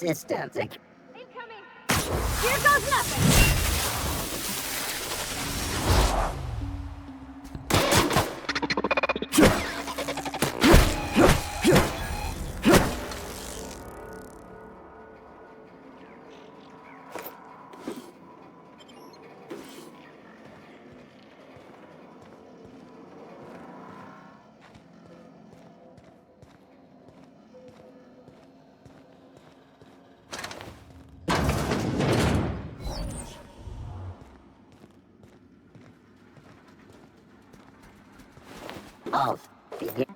Systems. Incoming! Here goes nothing! Off. Begin.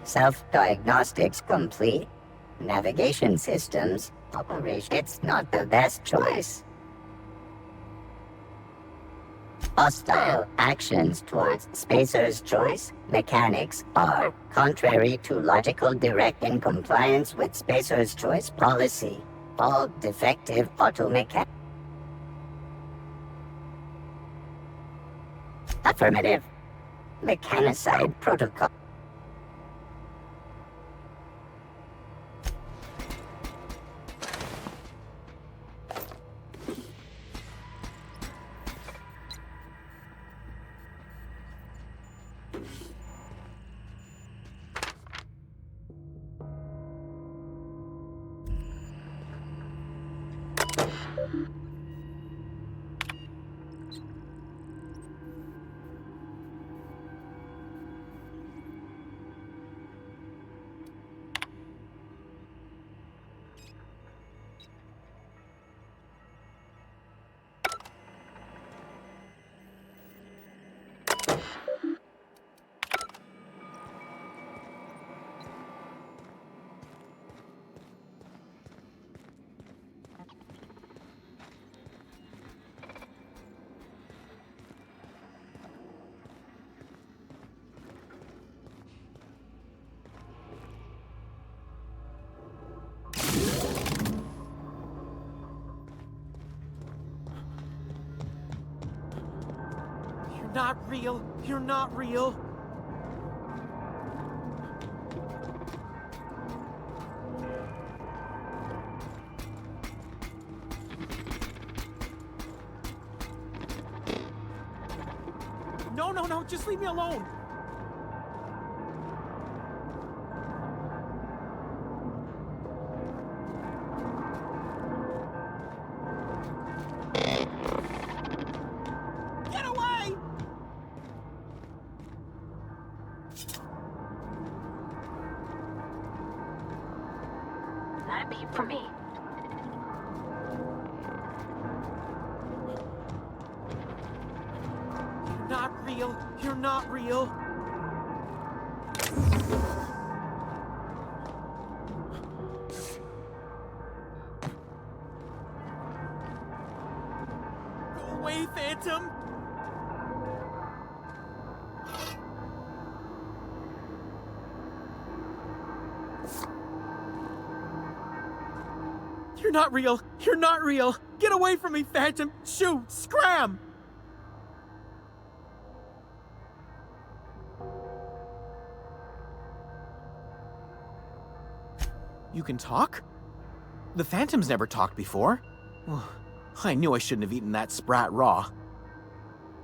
Self-diagnostics complete. Navigation systems operation. It's not the best choice. Hostile actions towards Spacer's choice mechanics are contrary to logical direct in compliance with Spacer's choice policy. All defective automechanics. Affirmative. Mechanicide protocol. Not real. You're not real. No, just leave me alone. Get away! Not a beat for me. You're not real. You're not real. Go away, Phantom. You're not real. You're not real. Get away from me, Phantom. Shoot. Scram. You can talk? The phantoms never talked before. I knew I shouldn't have eaten that sprat raw.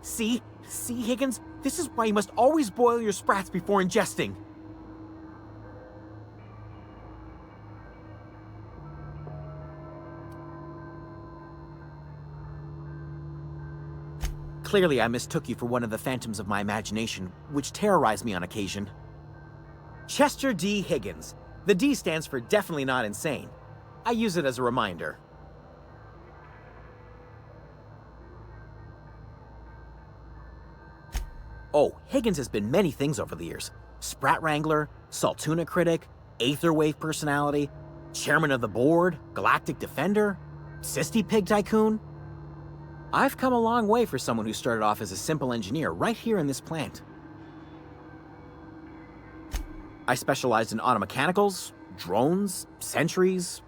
See, Higgins? This is why you must always boil your sprats before ingesting. Clearly, I mistook you for one of the phantoms of my imagination, which terrorized me on occasion. Chester D. Higgins. The D stands for definitely not insane. I use it as a reminder. Oh, Higgins has been many things over the years. Sprat Wrangler, Saltuna Critic, Aetherwave Personality, Chairman of the Board, Galactic Defender, Sisty Pig Tycoon. I've come a long way for someone who started off as a simple engineer right here in this plant. I specialized in automechanicals, drones, sentries,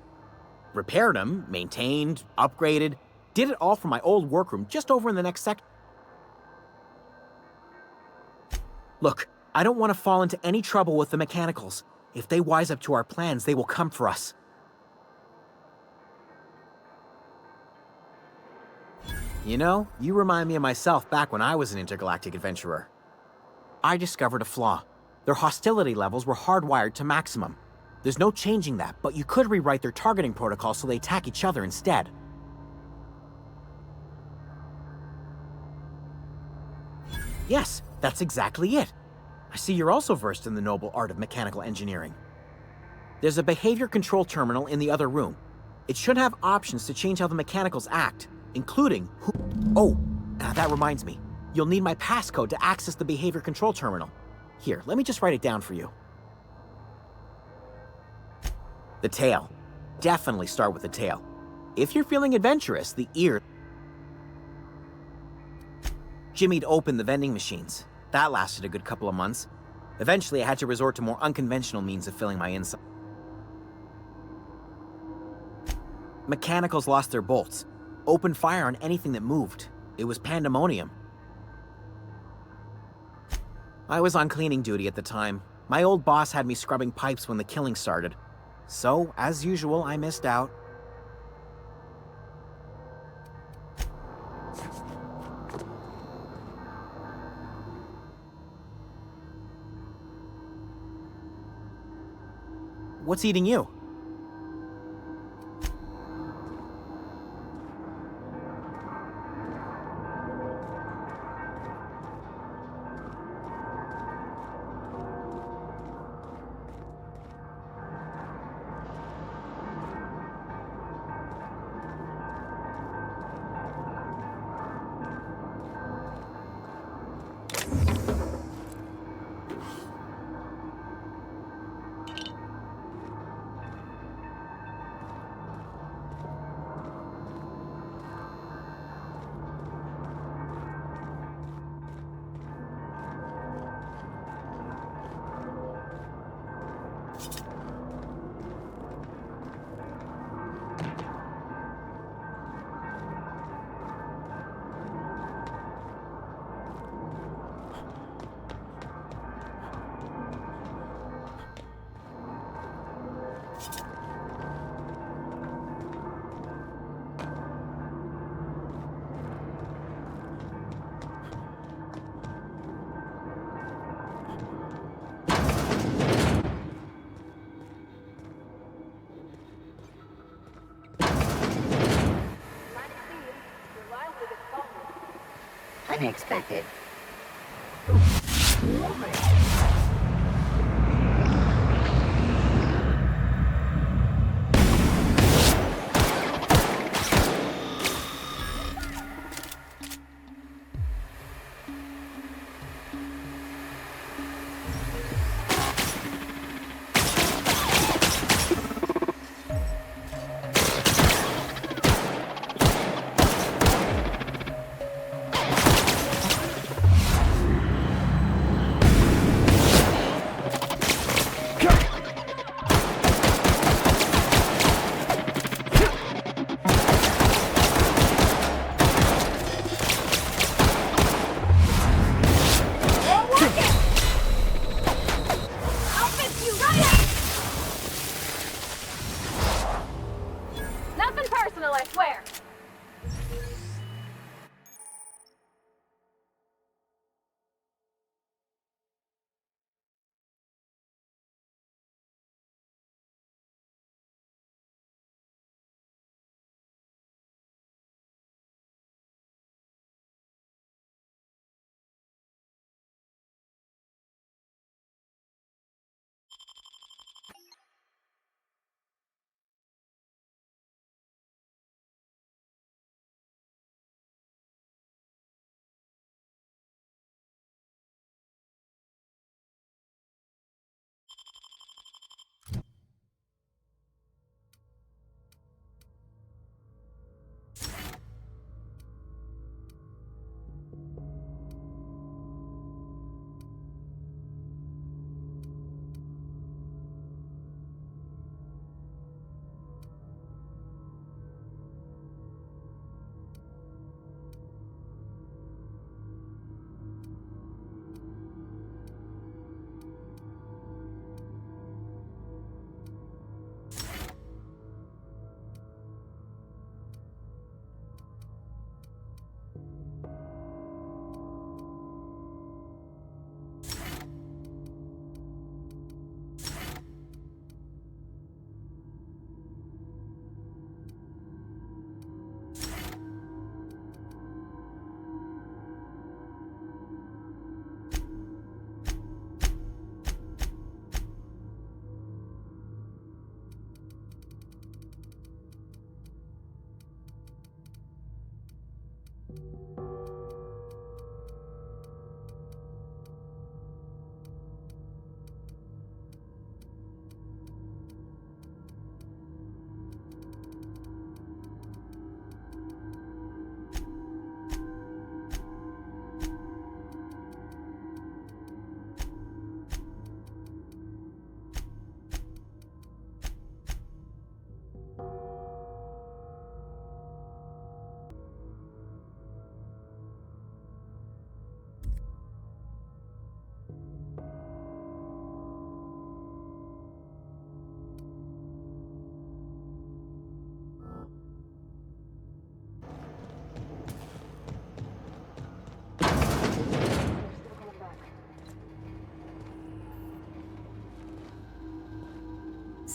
repaired them, maintained, upgraded, did it all from my old workroom just over in the next sector. Look, I don't want to fall into any trouble with the mechanicals. If they wise up to our plans, they will come for us. You know, you remind me of myself back when I was an intergalactic adventurer. I discovered a flaw. Their hostility levels were hardwired to maximum. There's no changing that, but you could rewrite their targeting protocol so they attack each other instead. Yes, that's exactly it. I see you're also versed in the noble art of mechanical engineering. There's a behavior control terminal in the other room. It should have options to change how the mechanicals act, including who... Oh, that reminds me. You'll need my passcode to access the behavior control terminal. Here, let me just write it down for you. The tail. Definitely start with the tail. If you're feeling adventurous, the ear... Jimmy'd open the vending machines. That lasted a good couple of months. Eventually, I had to resort to more unconventional means of filling my inside. Mechanicals lost their bolts. Opened fire on anything that moved. It was pandemonium. I was on cleaning duty at the time. My old boss had me scrubbing pipes when the killing started. So, as usual, I missed out. What's eating you? Unexpected.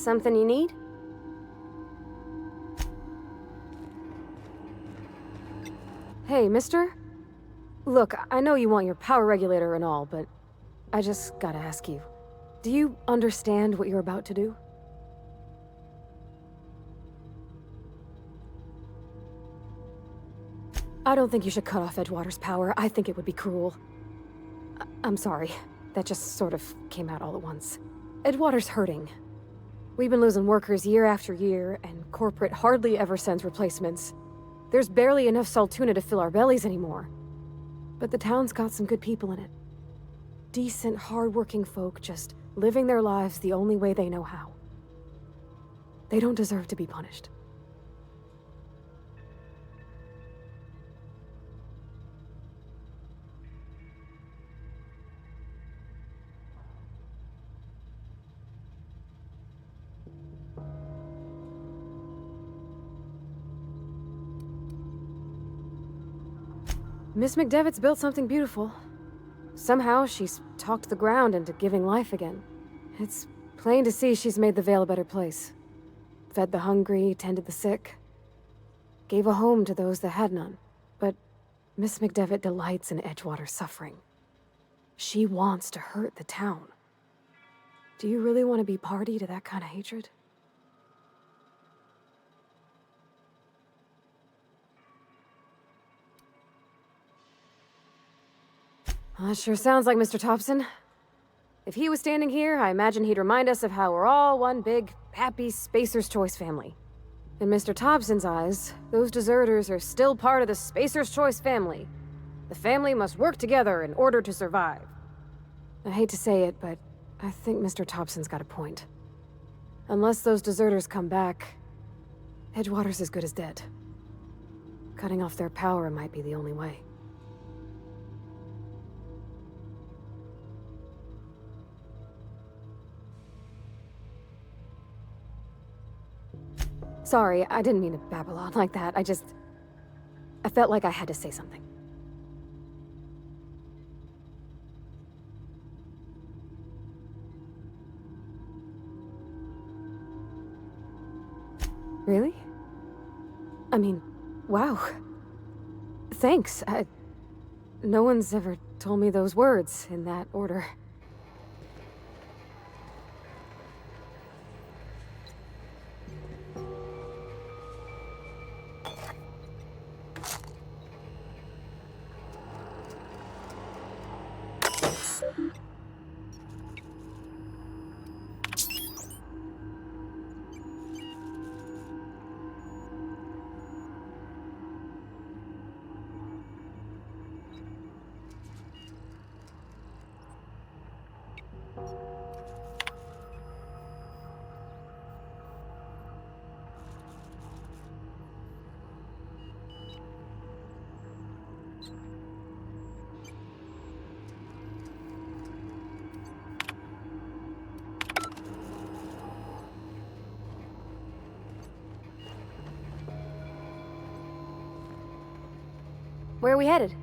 Something you need? Hey, mister? Look, I know you want your power regulator and all, but I just gotta ask you. Do you understand what you're about to do? I don't think you should cut off Edgewater's power. I think it would be cruel. I'm sorry. That just sort of came out all at once. Edgewater's hurting. We've been losing workers year after year, and corporate hardly ever sends replacements. There's barely enough Saltuna to fill our bellies anymore. But the town's got some good people in it. Decent, hard-working folk just living their lives the only way they know how. They don't deserve to be punished. Miss McDevitt's built something beautiful. Somehow, she's talked the ground into giving life again. It's plain to see she's made the Vale a better place. Fed the hungry, tended the sick. Gave a home to those that had none. But Miss McDevitt delights in Edgewater's suffering. She wants to hurt the town. Do you really want to be party to that kind of hatred? Well, that sure sounds like Mr. Thompson. If he was standing here, I imagine he'd remind us of how we're all one big, happy Spacer's Choice family. In Mr. Thompson's eyes, those deserters are still part of the Spacer's Choice family. The family must work together in order to survive. I hate to say it, but I think Mr. Thompson's got a point. Unless those deserters come back, Edgewater's as good as dead. Cutting off their power might be the only way. Sorry, I didn't mean to babble on like that. I felt like I had to say something. Really? I mean, wow. Thanks. No one's ever told me those words in that order. Where are we headed?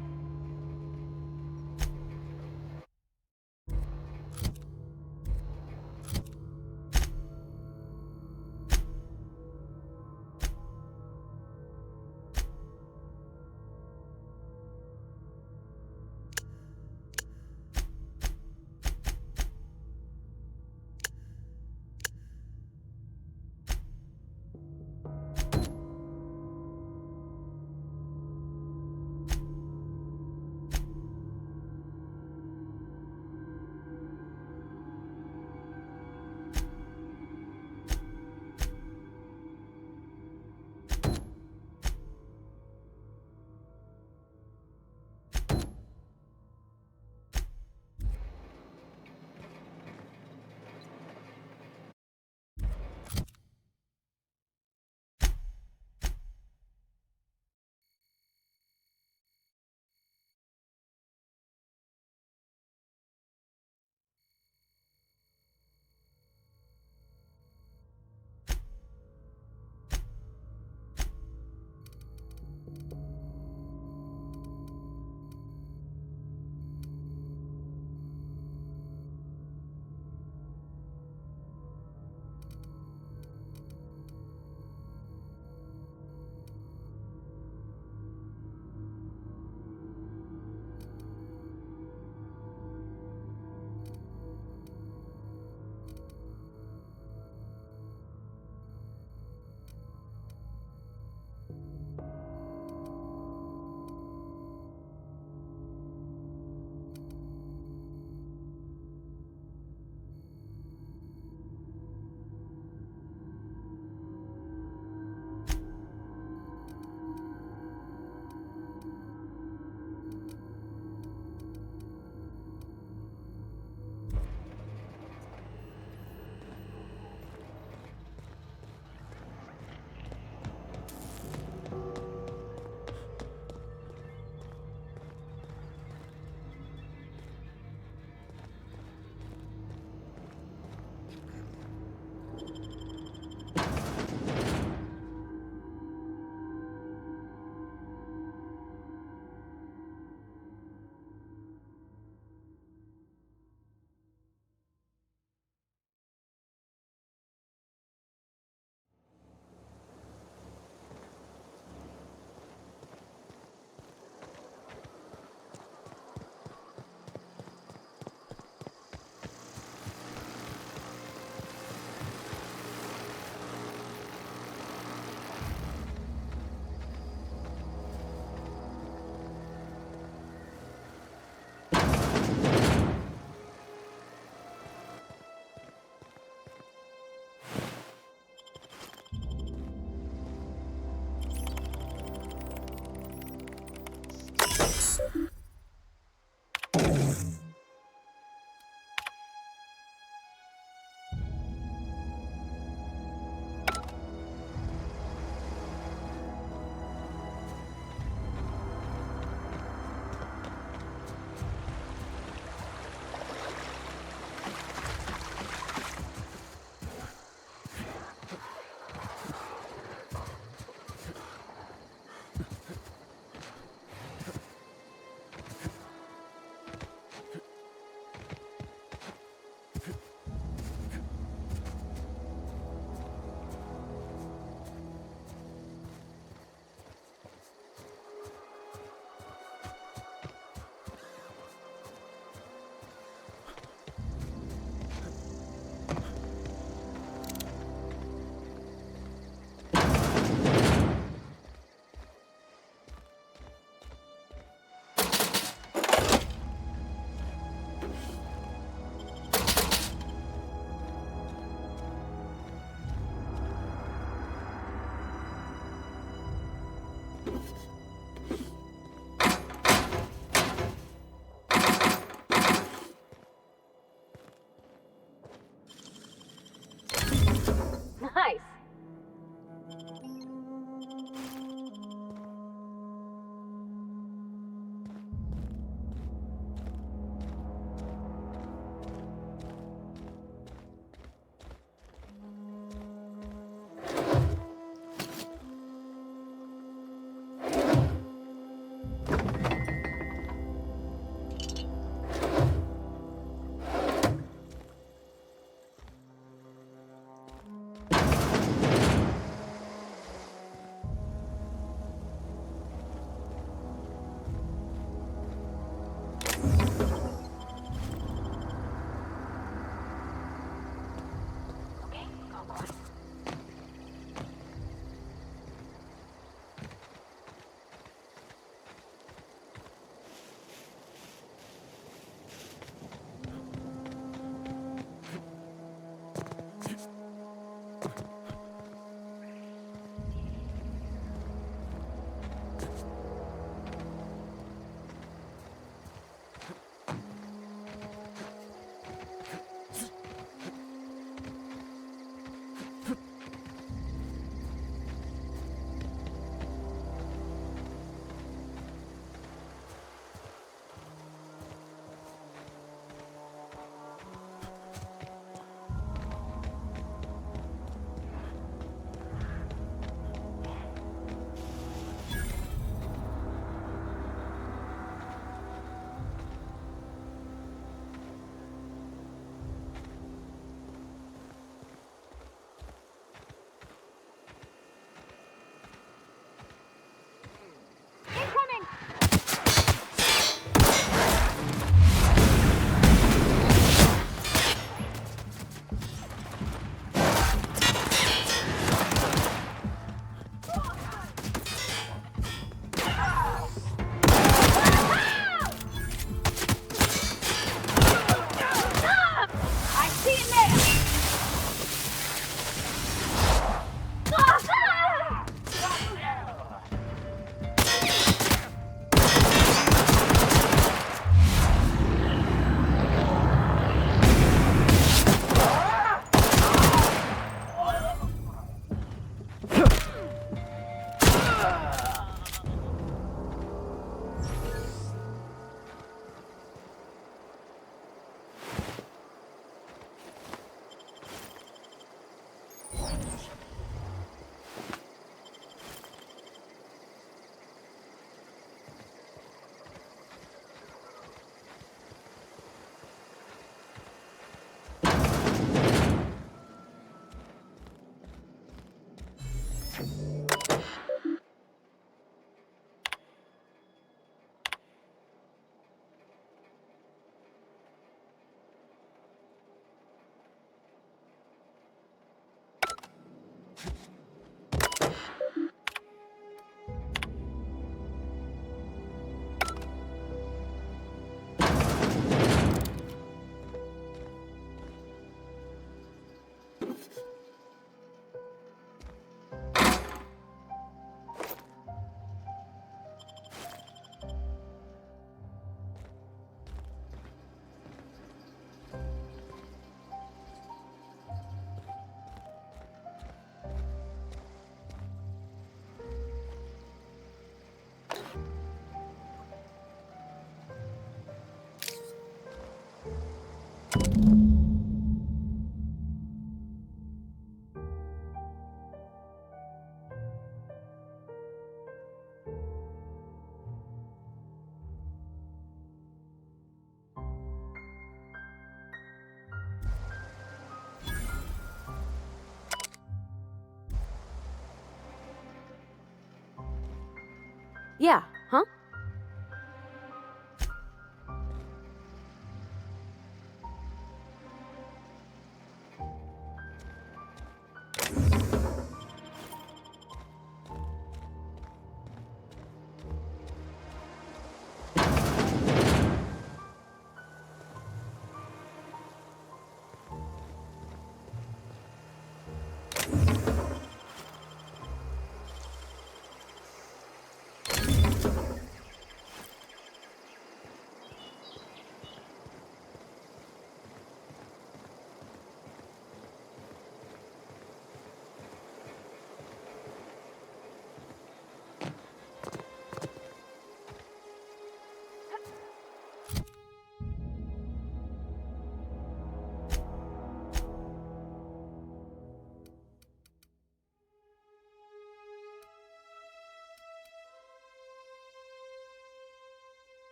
Yeah, huh?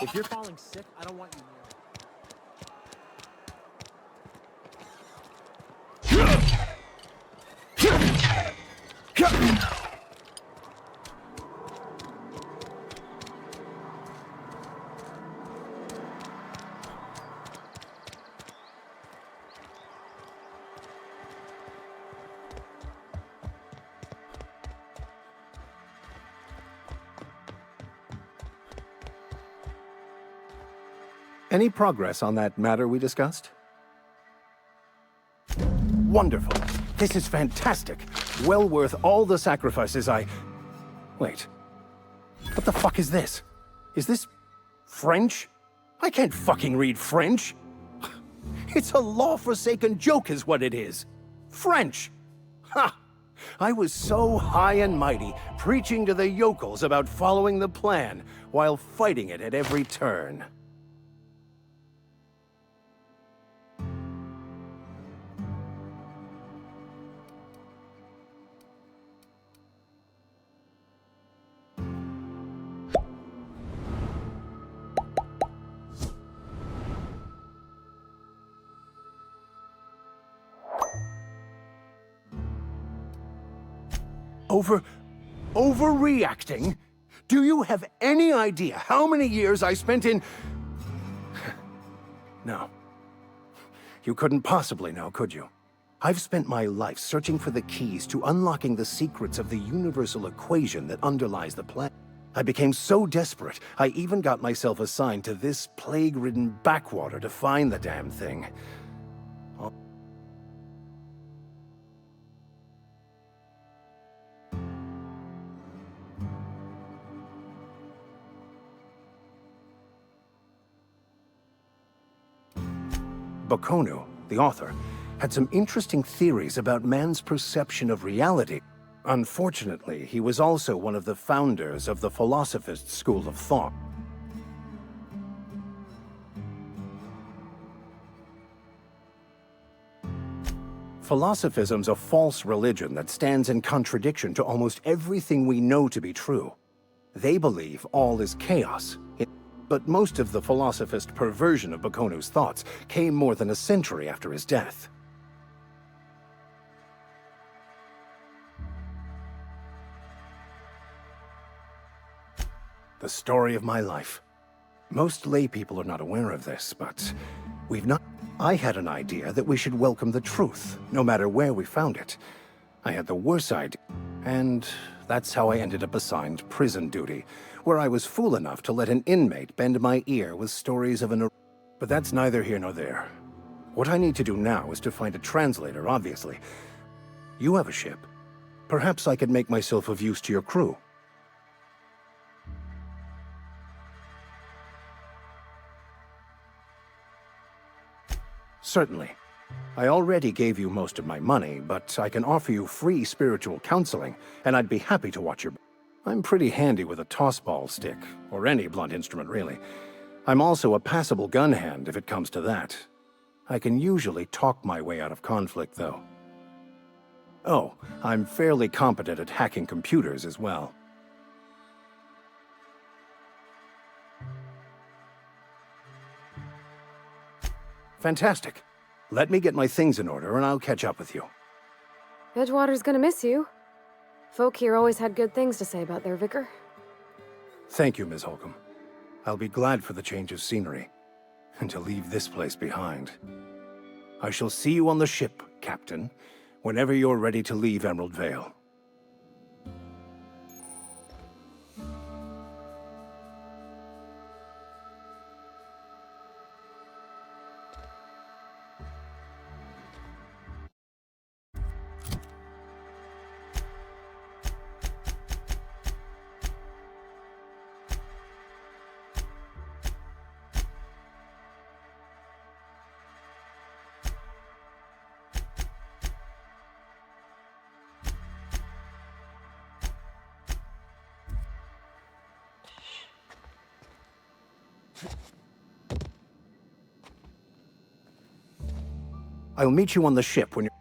If you're falling sick, I don't want you near me. Any progress on that matter we discussed? Wonderful. This is fantastic. Well worth all the sacrifices I... Wait. What the fuck is this? Is this... French? I can't fucking read French. It's a law-forsaken joke is what it is. French! Ha! I was so high and mighty, preaching to the yokels about following the plan, while fighting it at every turn. Overreacting? Do you have any idea how many years I spent in... No. You couldn't possibly know, could you? I've spent my life searching for the keys to unlocking the secrets of the universal equation that underlies the plan. I became so desperate, I even got myself assigned to this plague-ridden backwater to find the damn thing. Bakonu, the author, had some interesting theories about man's perception of reality. Unfortunately, he was also one of the founders of the philosophist school of thought. Philosophism's a false religion that stands in contradiction to almost everything we know to be true. They believe all is chaos. But most of the philosophist perversion of Bakonu's thoughts came more than a century after his death. The story of my life. Most lay people are not aware of this, but I had an idea that we should welcome the truth, no matter where we found it. I had the worst idea, and that's how I ended up assigned prison duty, where I was fool enough to let an inmate bend my ear with stories of an... But that's neither here nor there. What I need to do now is to find a translator, obviously. You have a ship. Perhaps I could make myself of use to your crew. Certainly. I already gave you most of my money, but I can offer you free spiritual counseling, and I'd be happy to watch your... I'm pretty handy with a tossball stick, or any blunt instrument, really. I'm also a passable gun hand, if it comes to that. I can usually talk my way out of conflict, though. Oh, I'm fairly competent at hacking computers as well. Fantastic. Let me get my things in order, and I'll catch up with you. Edgewater's gonna miss you. Folk here always had good things to say about their vicar. Thank you, Ms. Holcomb. I'll be glad for the change of scenery, and to leave this place behind. I shall see you on the ship, Captain, whenever you're ready to leave Emerald Vale. I'll meet you on the ship when you're...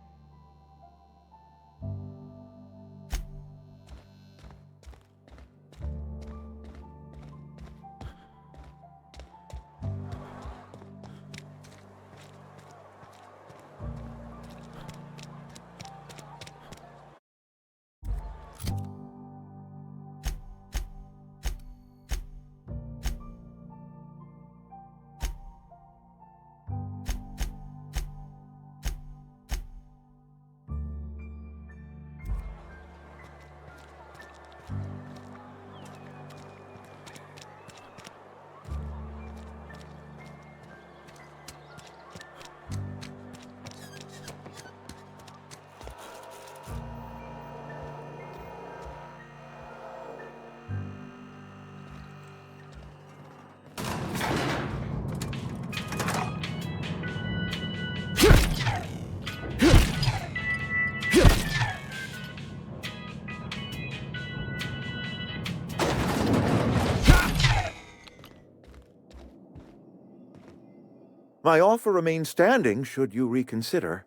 My offer remains standing should you reconsider.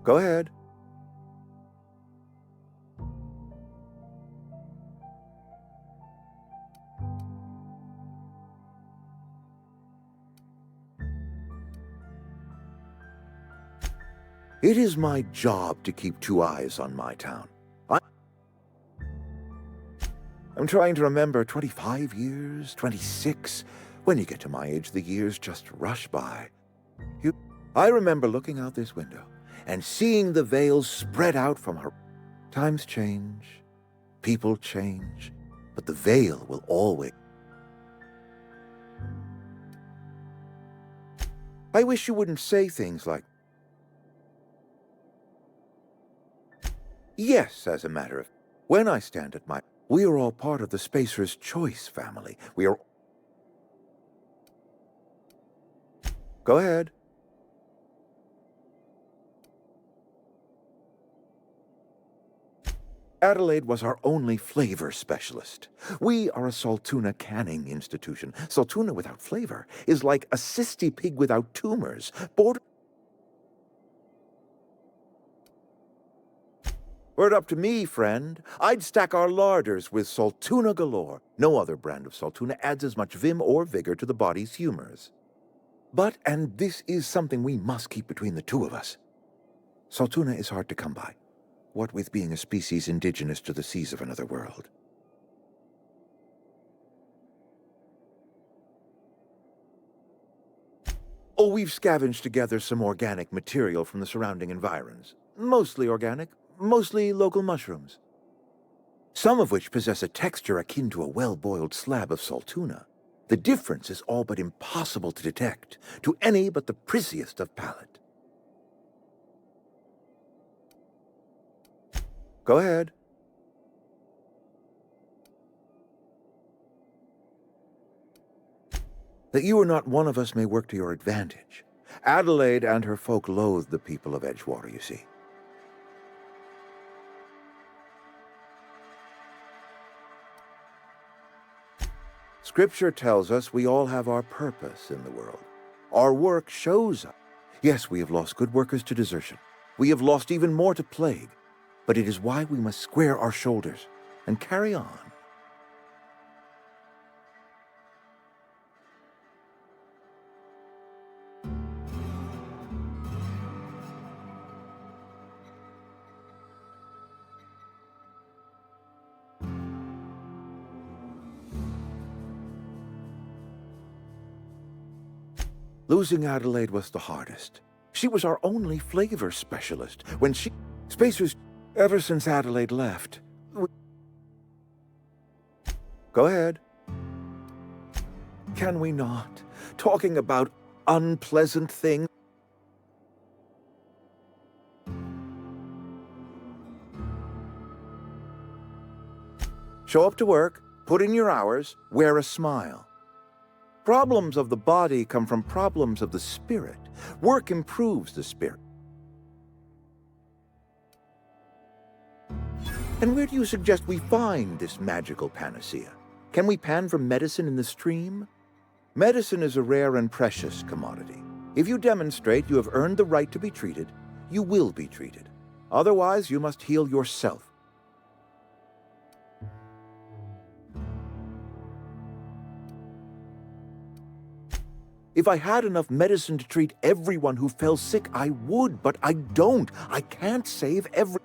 Go ahead. It is my job to keep two eyes on my town. I'm trying to remember 25 years, 26. When you get to my age, the years just rush by. I remember looking out this window and seeing the veils spread out from her. Times change, people change, but the veil will always. I wish you wouldn't say things like, yes, as a matter of, when I stand at my, we are all part of the Spacer's Choice family. We are. Go ahead. Adelaide was our only flavor specialist. We are a Saltuna canning institution. Saltuna without flavor is like a cysty pig without tumors. Were it up to me, friend, I'd stack our larders with Saltuna galore. No other brand of Saltuna adds as much vim or vigor to the body's humors. But, and this is something we must keep between the two of us, Saltuna is hard to come by, what with being a species indigenous to the seas of another world. Oh, we've scavenged together some organic material from the surrounding environs. Mostly organic, mostly local mushrooms. Some of which possess a texture akin to a well-boiled slab of Saltuna. The difference is all but impossible to detect to any but the prissiest of palate. Go ahead. That you are not one of us may work to your advantage. Adelaide and her folk loathe the people of Edgewater, you see. Scripture tells us we all have our purpose in the world. Our work shows us. Yes, we have lost good workers to desertion. We have lost even more to plague. But it is why we must square our shoulders and carry on. Losing Adelaide was the hardest. She was our only flavor specialist. When she... Spacers... Ever since Adelaide left... Go ahead. Can we not? Talking about unpleasant things. Show up to work, put in your hours, wear a smile. Problems of the body come from problems of the spirit. Work improves the spirit. And where do you suggest we find this magical panacea? Can we pan for medicine in the stream? Medicine is a rare and precious commodity. If you demonstrate you have earned the right to be treated, you will be treated. Otherwise, you must heal yourself. If I had enough medicine to treat everyone who fell sick, I would, but I don't. I can't save every...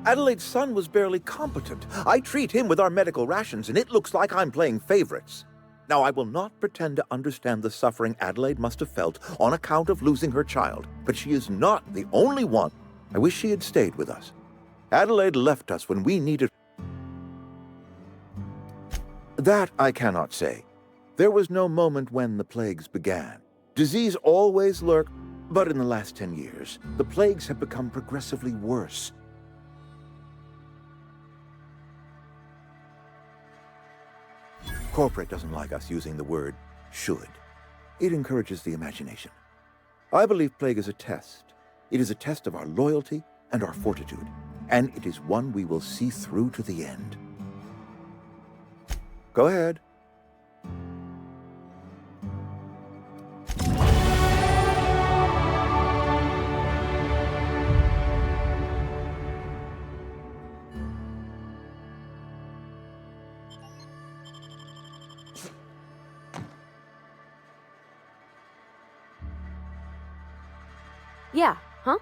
Adelaide's son was barely competent. I treat him with our medical rations, and it looks like I'm playing favorites. Now, I will not pretend to understand the suffering Adelaide must have felt on account of losing her child, but she is not the only one. I wish she had stayed with us. Adelaide left us when we needed... That I cannot say. There was no moment when the plagues began. Disease always lurked, but in the last 10 years, the plagues have become progressively worse. Corporate doesn't like us using the word should. It encourages the imagination. I believe plague is a test. It is a test of our loyalty and our fortitude, and it is one we will see through to the end. Go ahead. Yeah, huh?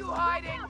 you hiding?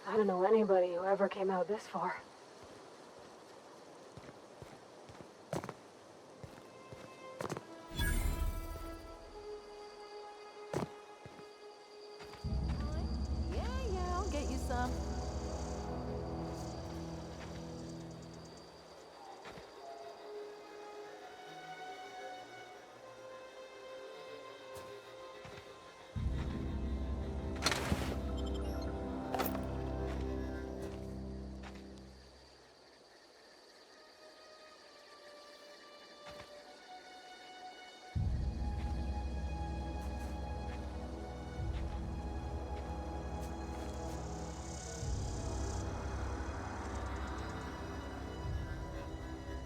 I don't know anybody who ever came out this far. Yeah, I'll get you some.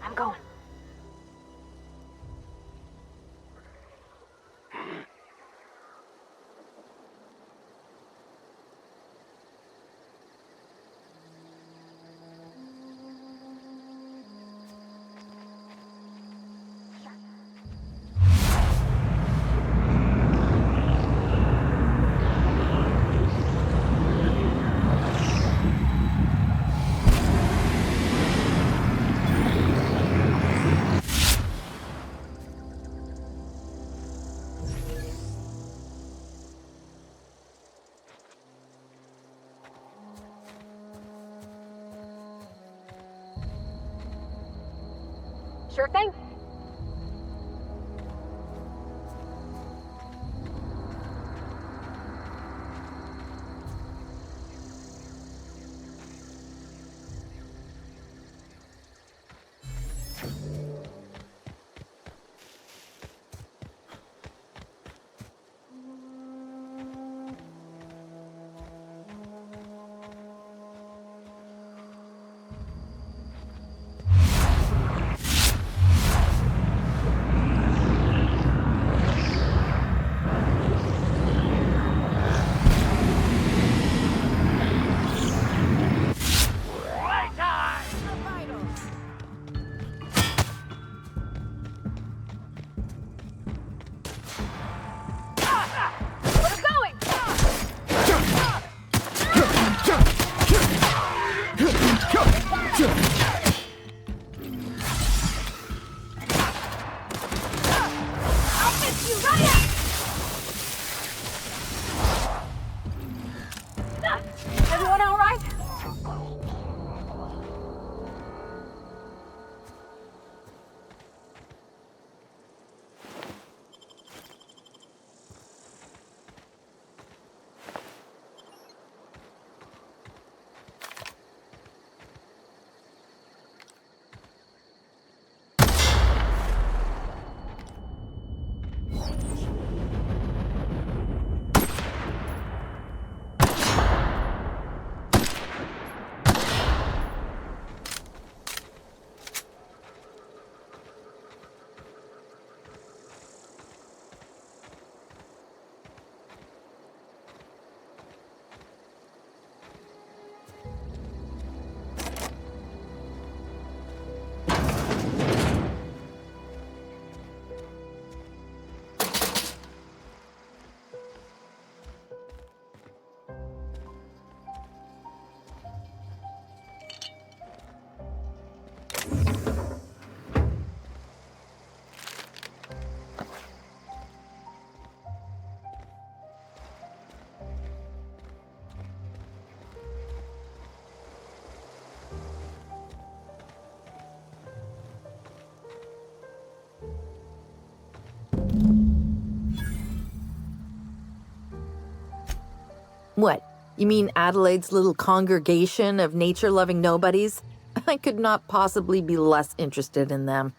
I'm going. Sure thing. What? You mean Adelaide's little congregation of nature-loving nobodies? I could not possibly be less interested in them.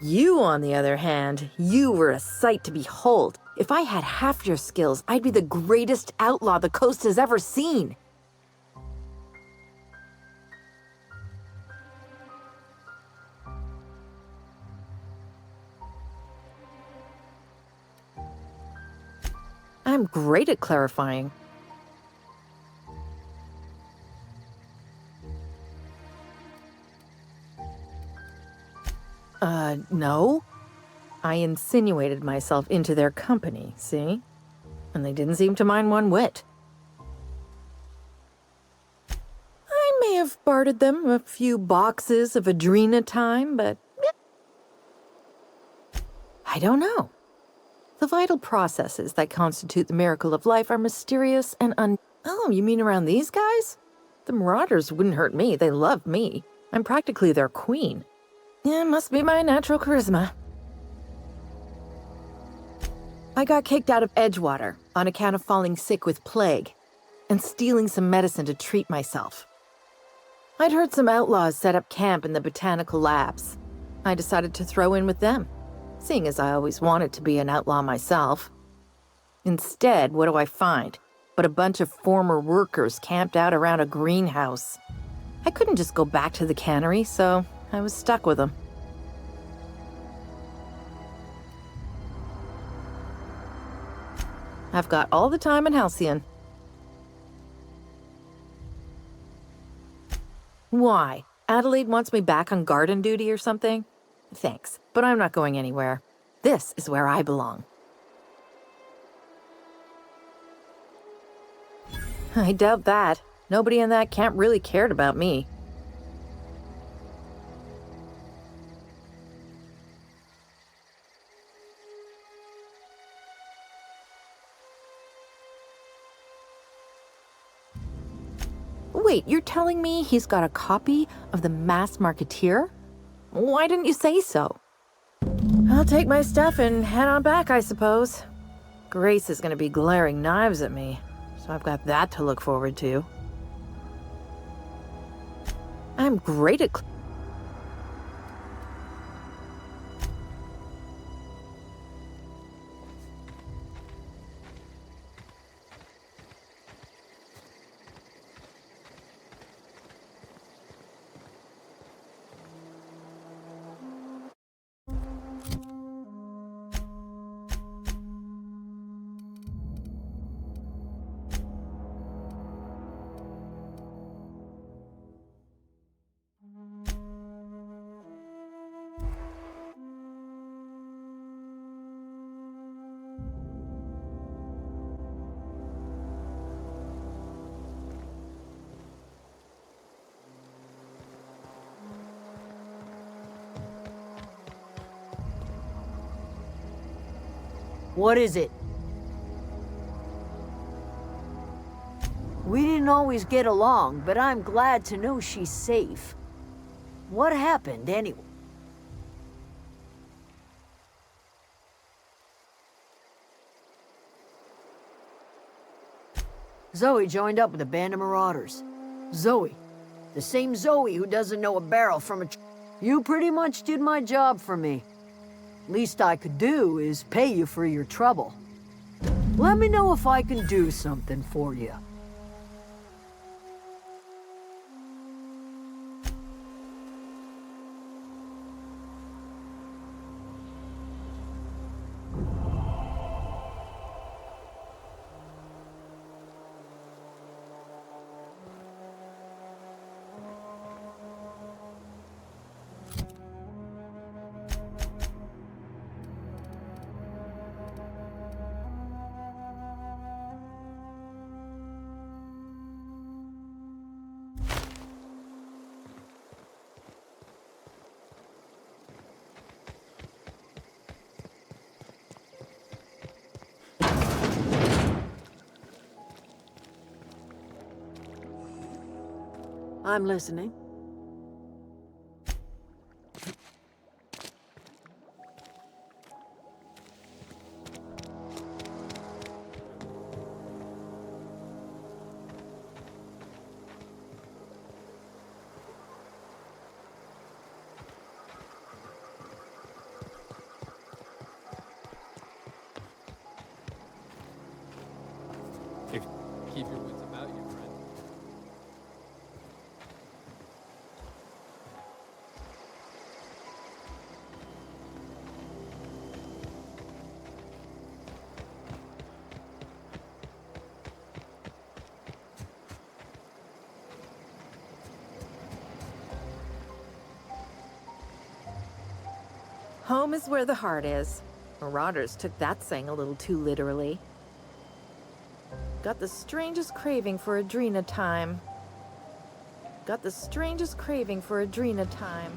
You, on the other hand, you were a sight to behold. If I had half your skills, I'd be the greatest outlaw the coast has ever seen. I'm great at clarifying. No. I insinuated myself into their company, see? And they didn't seem to mind one whit. I may have bartered them a few boxes of Adrena time, but I don't know. The vital processes that constitute the miracle of life are mysterious and Oh, you mean around these guys? The Marauders wouldn't hurt me. They love me. I'm practically their queen. Yeah, must be my natural charisma. I got kicked out of Edgewater on account of falling sick with plague and stealing some medicine to treat myself. I'd heard some outlaws set up camp in the botanical labs. I decided to throw in with them, seeing as I always wanted to be an outlaw myself. Instead, what do I find but a bunch of former workers camped out around a greenhouse? I couldn't just go back to the cannery, so I was stuck with them. I've got all the time in Halcyon. Why? Adelaide wants me back on garden duty or something? Thanks, but I'm not going anywhere. This is where I belong. I doubt that. Nobody in that camp really cared about me. Wait, you're telling me he's got a copy of the Mass Marketeer? Why didn't you say so? I'll take my stuff and head on back, I suppose. Grace is going to be glaring knives at me, so I've got that to look forward to. I'm great at... What is it? We didn't always get along, but I'm glad to know she's safe. What happened, anyway? Zoe joined up with a band of marauders. Zoe. The same Zoe who doesn't know a barrel from a... You pretty much did my job for me. Least I could do is pay you for your trouble. Let me know if I can do something for you. I'm listening. Keep your wits about you, friend. Home is where the heart is. Marauders took that saying a little too literally. Got the strangest craving for Adrena time. Got the strangest craving for Adrena time.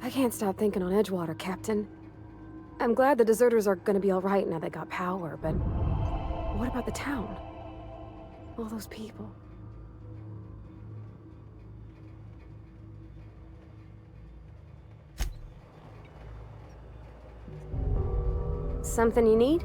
I can't stop thinking on Edgewater, Captain. I'm glad the deserters are gonna be alright now they got power, but what about the town? All those people. Something you need?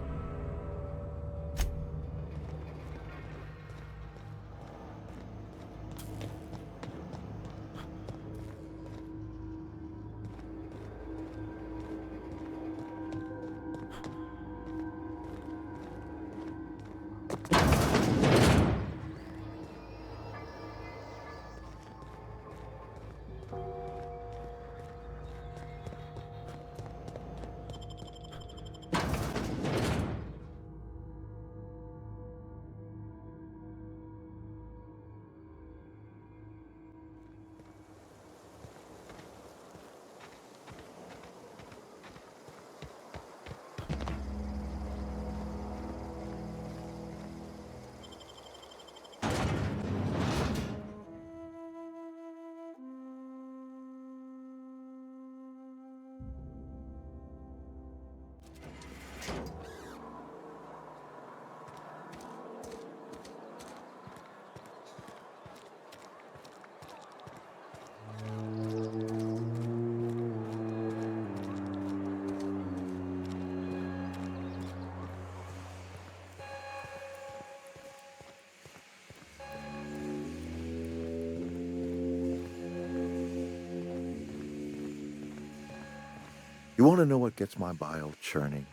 You want to know what gets my bile churning?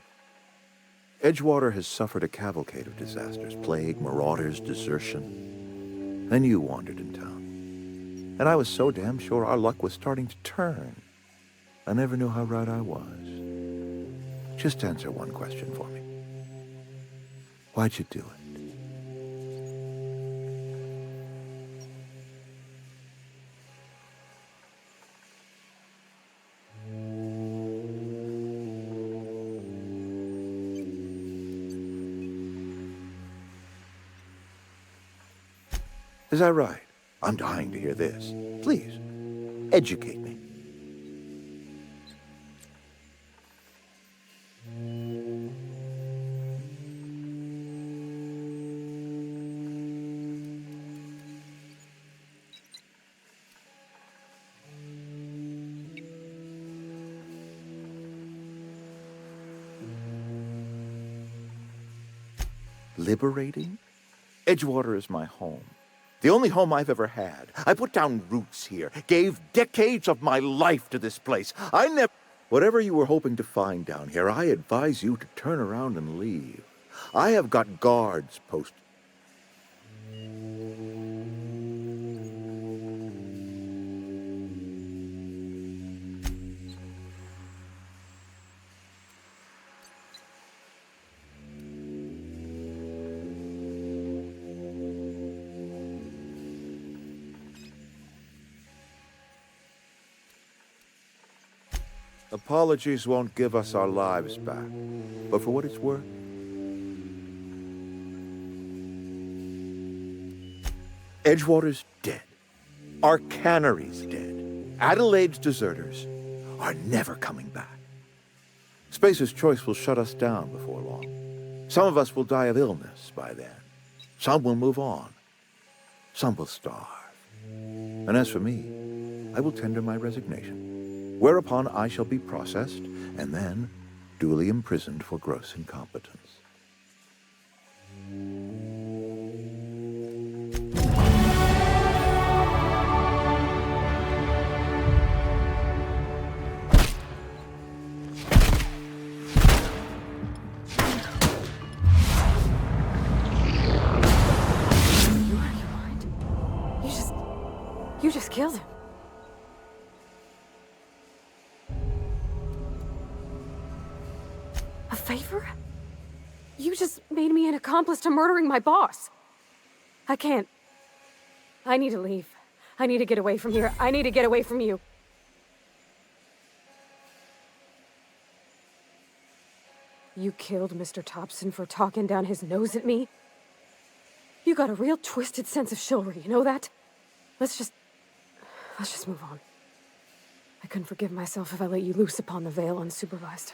Edgewater has suffered a cavalcade of disasters, plague, marauders, desertion. Then you wandered in town. And I was so damn sure our luck was starting to turn. I never knew how right I was. Just answer one question for me. Why'd you do it? Is that right? I'm dying to hear this. Please, educate me. Liberating? Edgewater is my home. The only home I've ever had. I put down roots here, gave decades of my life to this place. I never... Whatever you were hoping to find down here, I advise you to turn around and leave. I have got guards posted. Apologies won't give us our lives back, but for what it's worth, Edgewater's dead. Our cannery's dead. Adelaide's deserters are never coming back. Spacer's Choice will shut us down before long. Some of us will die of illness by then. Some will move on. Some will starve. And as for me, I will tender my resignation, whereupon I shall be processed and then duly imprisoned for gross incompetence. You just killed him. A favor? You just made me an accomplice to murdering my boss. I can't. I need to leave. I need to get away from here. I need to get away from you. You killed Mr. Thompson for talking down his nose at me? You got a real twisted sense of chivalry, you know that? Let's just move on. I couldn't forgive myself if I let you loose upon the Vale unsupervised.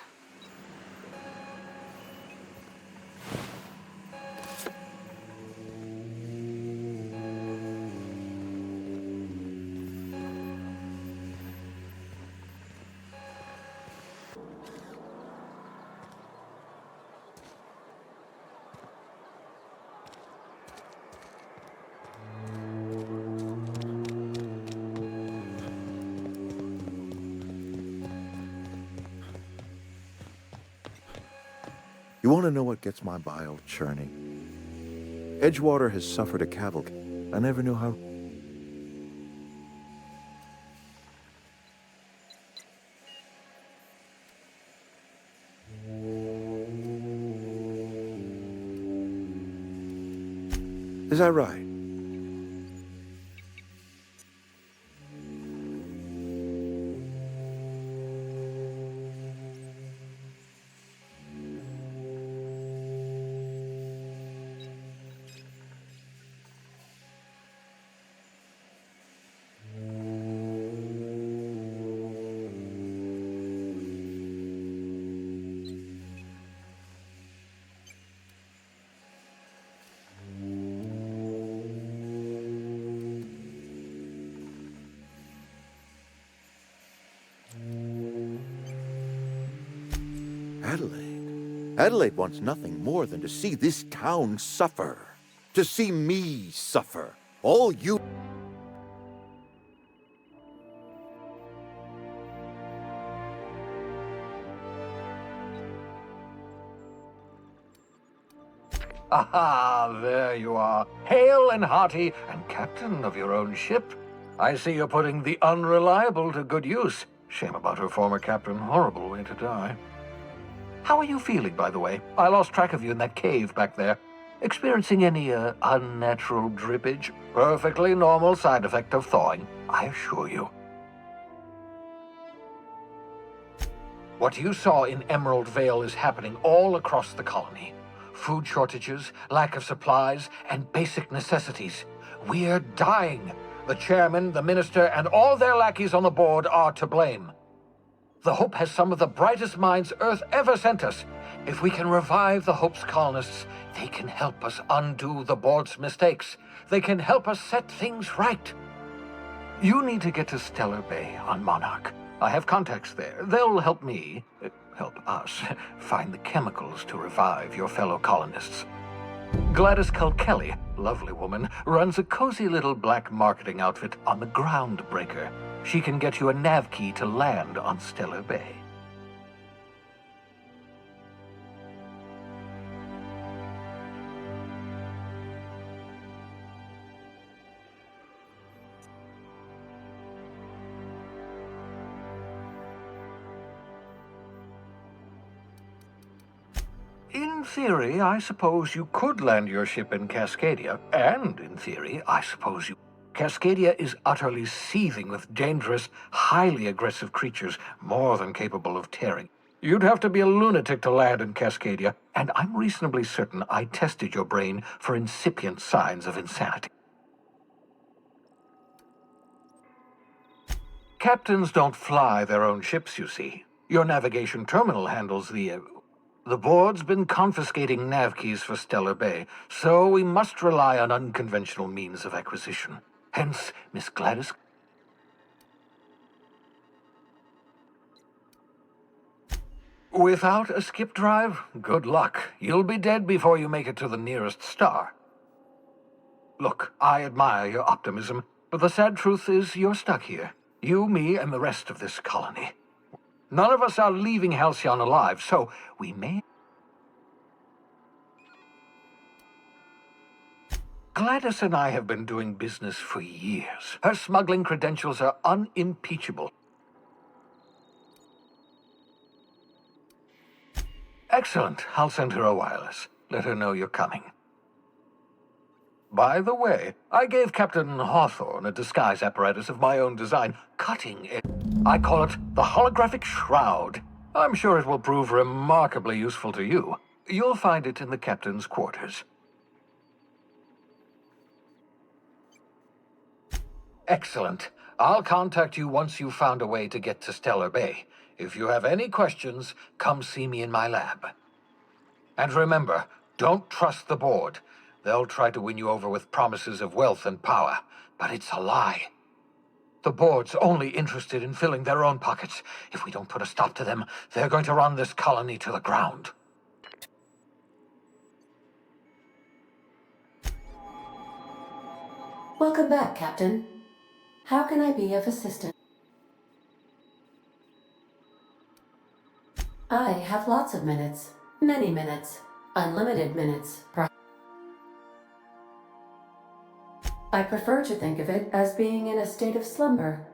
You want to know what gets my bile churning? Edgewater has suffered a cavalcade. I never knew how... Is that right? Adelaide wants nothing more than to see this town suffer. To see me suffer. All you... Ah, there you are, hale and hearty, and captain of your own ship. I see you're putting the unreliable to good use. Shame about her former captain. Horrible way to die. How are you feeling, by the way? I lost track of you in that cave back there. Experiencing any, unnatural drippage? Perfectly normal side effect of thawing, I assure you. What you saw in Emerald Vale is happening all across the colony. Food shortages, lack of supplies, and basic necessities. We're dying. The chairman, the minister, and all their lackeys on the board are to blame. The Hope has some of the brightest minds Earth ever sent us. If we can revive the Hope's colonists, they can help us undo the board's mistakes. They can help us set things right. You need to get to Stellar Bay on Monarch. I have contacts there. They'll help me, help us, find the chemicals to revive your fellow colonists. Gladys Kelly, lovely woman, runs a cozy little black marketing outfit on the Groundbreaker. She can get you a nav key to land on Stellar Bay. In theory, I suppose you could land your ship in Cascadia, and in theory, I suppose you... Cascadia is utterly seething with dangerous, highly aggressive creatures, more than capable of tearing. You'd have to be a lunatic to land in Cascadia, and I'm reasonably certain I tested your brain for incipient signs of insanity. Captains don't fly their own ships, you see. Your navigation terminal handles the board's been confiscating nav keys for Stellar Bay, so we must rely on unconventional means of acquisition. Hence, Miss Gladys. Without a skip drive, good luck. You'll be dead before you make it to the nearest star. Look, I admire your optimism, but the sad truth is you're stuck here. You, me, and the rest of this colony. None of us are leaving Halcyon alive, so we may... Gladys and I have been doing business for years. Her smuggling credentials are unimpeachable. Excellent. I'll send her a wireless. Let her know you're coming. By the way, I gave Captain Hawthorne a disguise apparatus of my own design, cutting edge. I call it the holographic shroud. I'm sure it will prove remarkably useful to you. You'll find it in the captain's quarters. Excellent. I'll contact you once you've found a way to get to Stellar Bay. If you have any questions, come see me in my lab. And remember, don't trust the board. They'll try to win you over with promises of wealth and power, but it's a lie. The board's only interested in filling their own pockets. If we don't put a stop to them, they're going to run this colony to the ground. Welcome back, Captain. How can I be of assistance? I have lots of minutes. Many minutes. Unlimited minutes. I prefer to think of it as being in a state of slumber.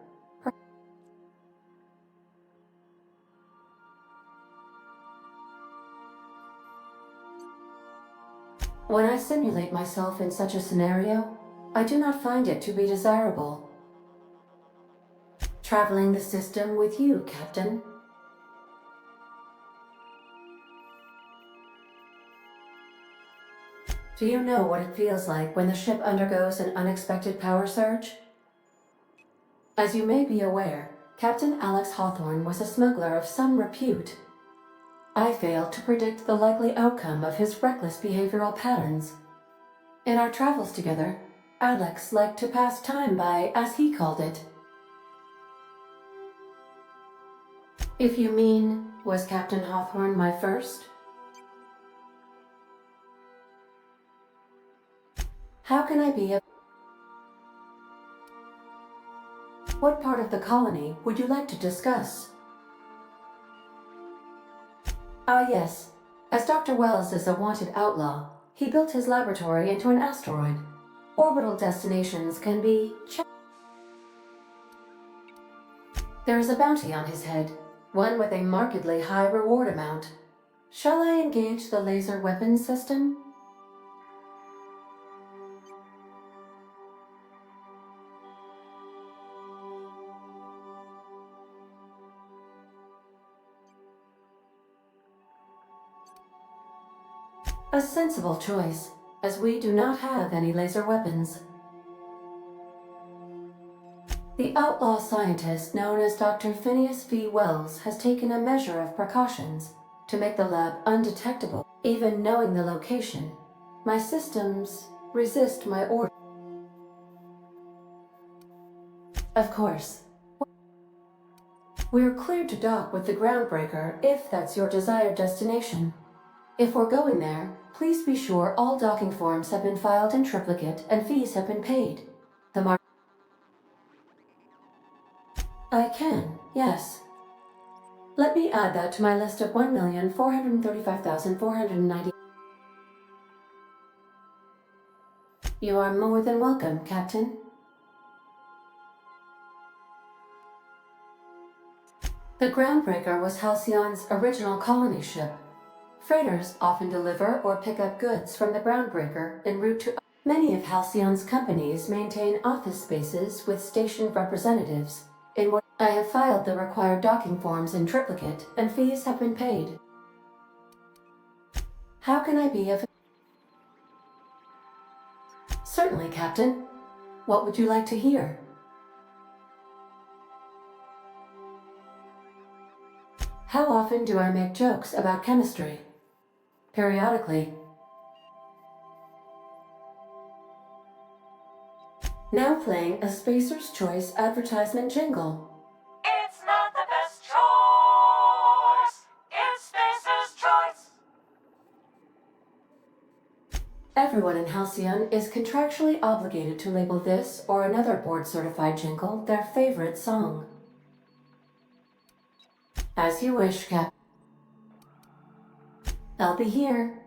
When I simulate myself in such a scenario, I do not find it to be desirable. Traveling the system with you, Captain. Do you know what it feels like when the ship undergoes an unexpected power surge? As you may be aware, Captain Alex Hawthorne was a smuggler of some repute. I failed to predict the likely outcome of his reckless behavioral patterns. In our travels together, Alex liked to pass time by, as he called it. If you mean, was Captain Hawthorne my first? How can I be of... What part of the colony would you like to discuss? Ah, yes. As Dr. Wells is a wanted outlaw, he built his laboratory into an asteroid. Orbital destinations can be There is a bounty on his head, one with a markedly high reward amount. Shall I engage the laser weapons system? A sensible choice, as we do not have any laser weapons. The outlaw scientist known as Dr. Phineas V. Wells has taken a measure of precautions to make the lab undetectable, even knowing the location. My systems resist my order. Of course. We're cleared to dock with the groundbreaker if that's your desired destination. If we're going there, please be sure all docking forms have been filed in triplicate and fees have been paid. I can, yes. Let me add that to my list of 1,435,490. You are more than welcome, Captain. The Groundbreaker was Halcyon's original colony ship. Freighters often deliver or pick up goods from the Groundbreaker en route to... Many of Halcyon's companies maintain office spaces with station representatives. In what I have filed the required docking forms in triplicate, and fees have been paid. How can I be of... Certainly, Captain. What would you like to hear? How often do I make jokes about chemistry? Periodically. Now playing a Spacer's Choice advertisement jingle. It's not the best choice. It's Spacer's Choice. Everyone in Halcyon is contractually obligated to label this or another board-certified jingle their favorite song. As you wish, Cap. I'll be here.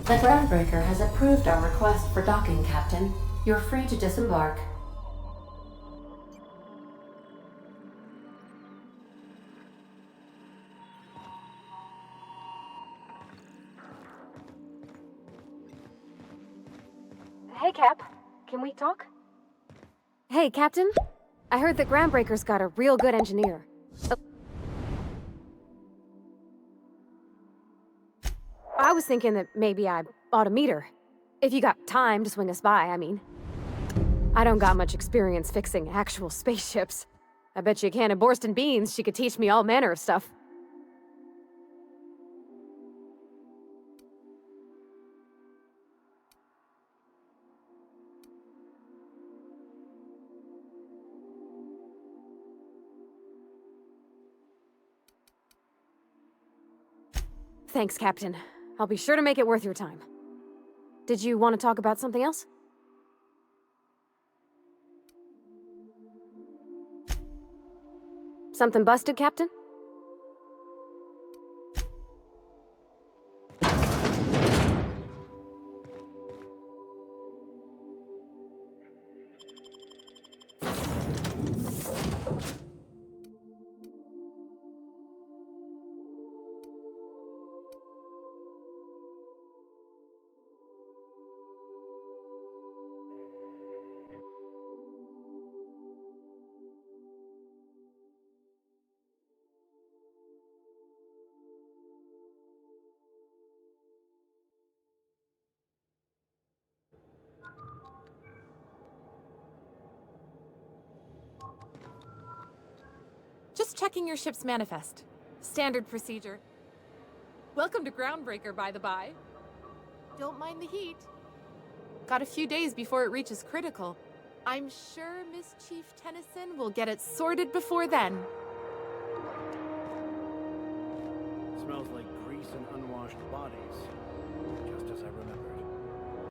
The Groundbreaker has approved our request for docking, Captain. You're free to disembark. Hey, Cap. Can we talk? Hey, Captain. I heard that Groundbreaker's got a real good engineer. I was thinking that maybe I ought to meet her. If you got time to swing us by, I mean. I don't got much experience fixing actual spaceships. I bet you a can of Borston beans she could teach me all manner of stuff. Thanks, Captain. I'll be sure to make it worth your time. Did you want to talk about something else? Something busted, Captain? Just checking your ship's manifest. Standard procedure. Welcome to Groundbreaker, by the by. Don't mind the heat. Got a few days before it reaches critical. I'm sure Miss Chief Tennyson will get it sorted before then. Smells like grease and unwashed bodies.